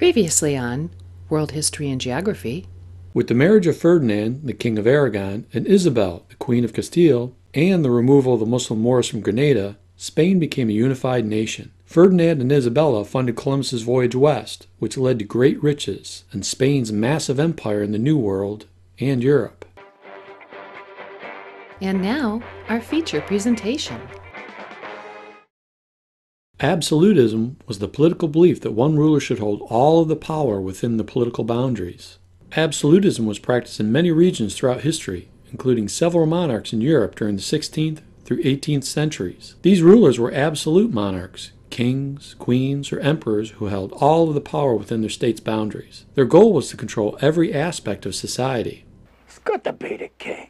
Previously on World History and Geography. With the marriage of Ferdinand, the King of Aragon, and Isabel, the Queen of Castile, and the removal of the Muslim Moors from Granada, Spain became a unified nation. Ferdinand and Isabella funded Columbus's voyage west, which led to great riches and Spain's massive empire in the New World and Europe. And now, our feature presentation. Absolutism was the political belief that one ruler should hold all of the power within the political boundaries. Absolutism was practiced in many regions throughout history, including several monarchs in Europe during the 16th through 18th centuries. These rulers were absolute monarchs, kings, queens, or emperors who held all of the power within their state's boundaries. Their goal was to control every aspect of society. It's good to be the king.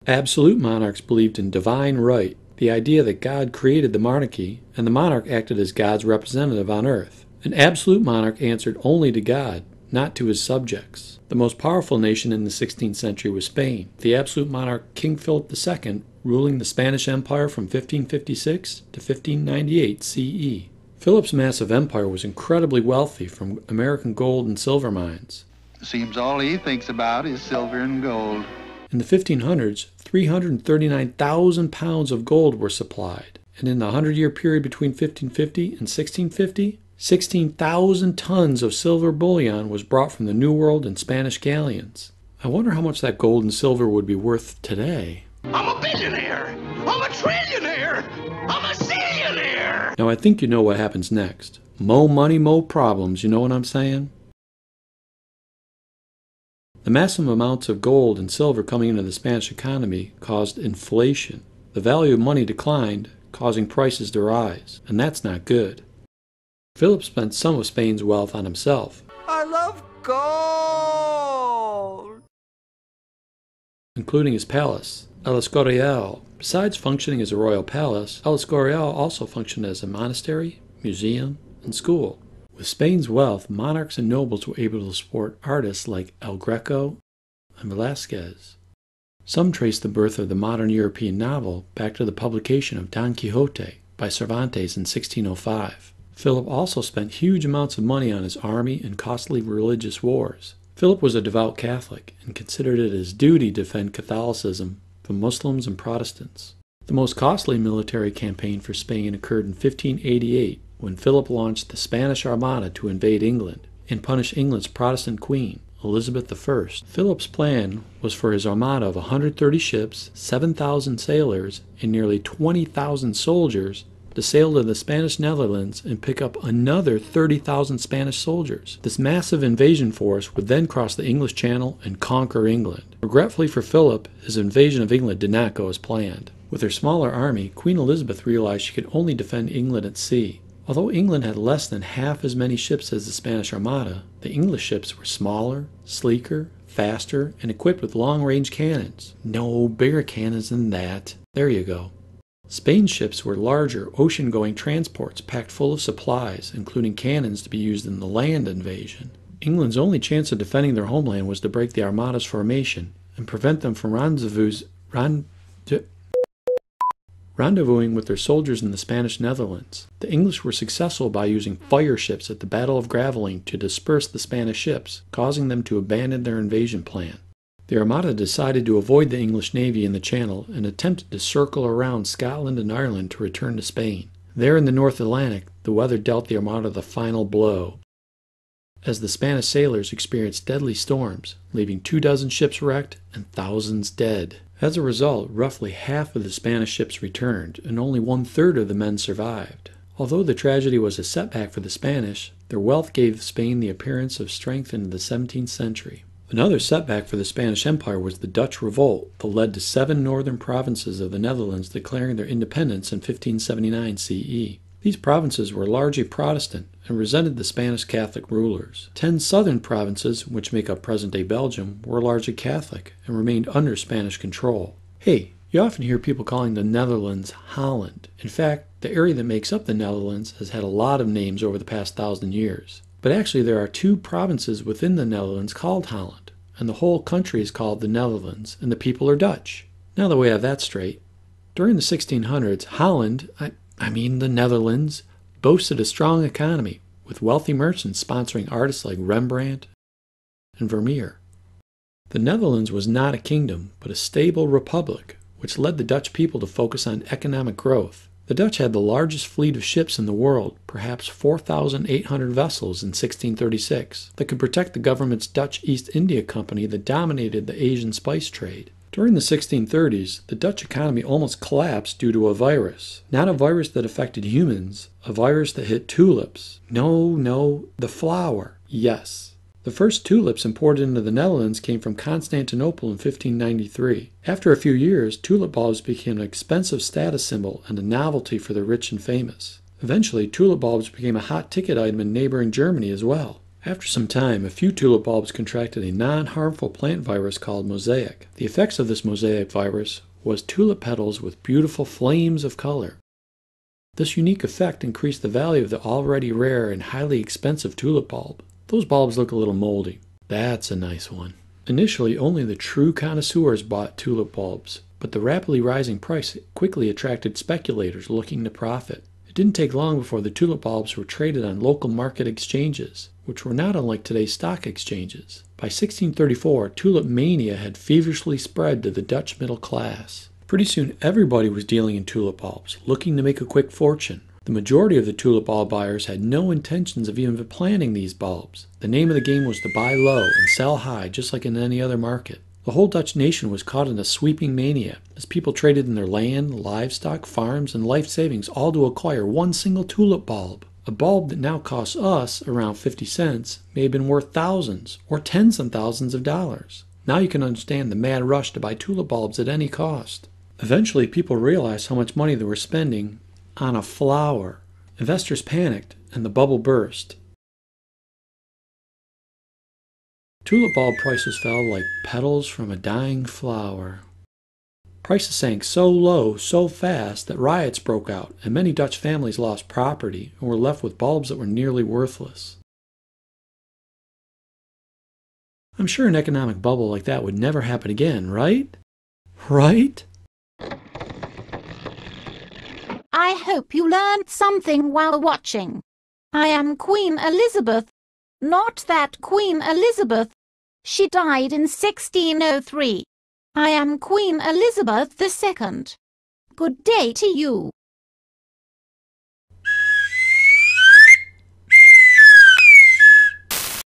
Absolute monarchs believed in divine right, the idea that God created the monarchy, and the monarch acted as God's representative on earth. An absolute monarch answered only to God, not to his subjects. The most powerful nation in the 16th century was Spain. The absolute monarch King Philip II ruling the Spanish Empire from 1556 to 1598 CE. Philip's massive empire was incredibly wealthy from American gold and silver mines. Seems all he thinks about is silver and gold. In the 1500s, 339,000 pounds of gold were supplied, and in the 100-year period between 1550 and 1650, 16,000 tons of silver bullion was brought from the New World and Spanish galleons. I wonder how much that gold and silver would be worth today. I'm a billionaire. I'm a trillionaire. I'm a zillionaire. Now I think you know what happens next. Mo money, mo problems, you know what I'm saying? The massive amounts of gold and silver coming into the Spanish economy caused inflation. The value of money declined, causing prices to rise, and that's not good. Philip spent some of Spain's wealth on himself. I love gold! Including his palace, El Escorial. Besides functioning as a royal palace, El Escorial also functioned as a monastery, museum, and school. With Spain's wealth, monarchs and nobles were able to support artists like El Greco and Velázquez. Some trace the birth of the modern European novel back to the publication of Don Quixote by Cervantes in 1605. Philip also spent huge amounts of money on his army and costly religious wars. Philip was a devout Catholic and considered it his duty to defend Catholicism from Muslims and Protestants. The most costly military campaign for Spain occurred in 1588 when Philip launched the Spanish Armada to invade England and punish England's Protestant queen, Elizabeth I. Philip's plan was for his armada of 130 ships, 7,000 sailors, and nearly 20,000 soldiers to sail to the Spanish Netherlands and pick up another 30,000 Spanish soldiers. This massive invasion force would then cross the English Channel and conquer England. Regretfully for Philip, his invasion of England did not go as planned. With her smaller army, Queen Elizabeth realized she could only defend England at sea. Although England had less than half as many ships as the Spanish Armada, the English ships were smaller, sleeker, faster, and equipped with long-range cannons. No, bigger cannons than that. There you go. Spain's ships were larger, ocean-going transports packed full of supplies, including cannons to be used in the land invasion. England's only chance of defending their homeland was to break the Armada's formation and prevent them from rendezvousing with their soldiers in the Spanish Netherlands. The English were successful by using fire ships at the Battle of Gravelines to disperse the Spanish ships, causing them to abandon their invasion plan. The Armada decided to avoid the English Navy in the Channel and attempted to circle around Scotland and Ireland to return to Spain. There in the North Atlantic, the weather dealt the Armada the final blow, as the Spanish sailors experienced deadly storms, leaving 24 ships wrecked and thousands dead. As a result, roughly half of the Spanish ships returned, and only 1/3 of the men survived. Although the tragedy was a setback for the Spanish, their wealth gave Spain the appearance of strength into the 17th century. Another setback for the Spanish Empire was the Dutch Revolt that led to 7 northern provinces of the Netherlands declaring their independence in 1579 CE. These provinces were largely Protestant and resented the Spanish Catholic rulers. 10 southern provinces, which make up present-day Belgium, were largely Catholic and remained under Spanish control. Hey, you often hear people calling the Netherlands Holland. In fact, the area that makes up the Netherlands has had a lot of names over the past 1,000 years. But actually there are 2 provinces within the Netherlands called Holland, and the whole country is called the Netherlands, and the people are Dutch. Now that we have that straight, during the 1600s, Holland, the Netherlands, boasted a strong economy, with wealthy merchants sponsoring artists like Rembrandt and Vermeer. The Netherlands was not a kingdom, but a stable republic, which led the Dutch people to focus on economic growth. The Dutch had the largest fleet of ships in the world, perhaps 4,800 vessels in 1636, that could protect the government's Dutch East India Company that dominated the Asian spice trade. During the 1630s, the Dutch economy almost collapsed due to a virus. Not a virus that affected humans, a virus that hit tulips. No, the flower. Yes. The first tulips imported into the Netherlands came from Constantinople in 1593. After a few years, tulip bulbs became an expensive status symbol and a novelty for the rich and famous. Eventually, tulip bulbs became a hot ticket item in neighboring Germany as well. After some time, a few tulip bulbs contracted a non-harmful plant virus called Mosaic. The effects of this Mosaic virus was tulip petals with beautiful flames of color. This unique effect increased the value of the already rare and highly expensive tulip bulb. Those bulbs look a little moldy. That's a nice one. Initially, only the true connoisseurs bought tulip bulbs, but the rapidly rising price quickly attracted speculators looking to profit. It didn't take long before the tulip bulbs were traded on local market exchanges, which were not unlike today's stock exchanges. By 1634, tulip mania had feverishly spread to the Dutch middle class. Pretty soon, everybody was dealing in tulip bulbs, looking to make a quick fortune. The majority of the tulip bulb buyers had no intentions of even planting these bulbs. The name of the game was to buy low and sell high, just like in any other market. The whole Dutch nation was caught in a sweeping mania, as people traded in their land, livestock, farms, and life savings all to acquire one single tulip bulb. A bulb that now costs us around 50 cents may have been worth thousands or tens and thousands of dollars. Now you can understand the mad rush to buy tulip bulbs at any cost. Eventually, people realized how much money they were spending on a flower. Investors panicked, and the bubble burst. Tulip bulb prices fell like petals from a dying flower. Prices sank so low, so fast, that riots broke out, and many Dutch families lost property and were left with bulbs that were nearly worthless. I'm sure an economic bubble like that would never happen again, right? Right? I hope you learned something while watching. I am Queen Elizabeth, not that Queen Elizabeth. She died in 1603. I am Queen Elizabeth II. Good day to you.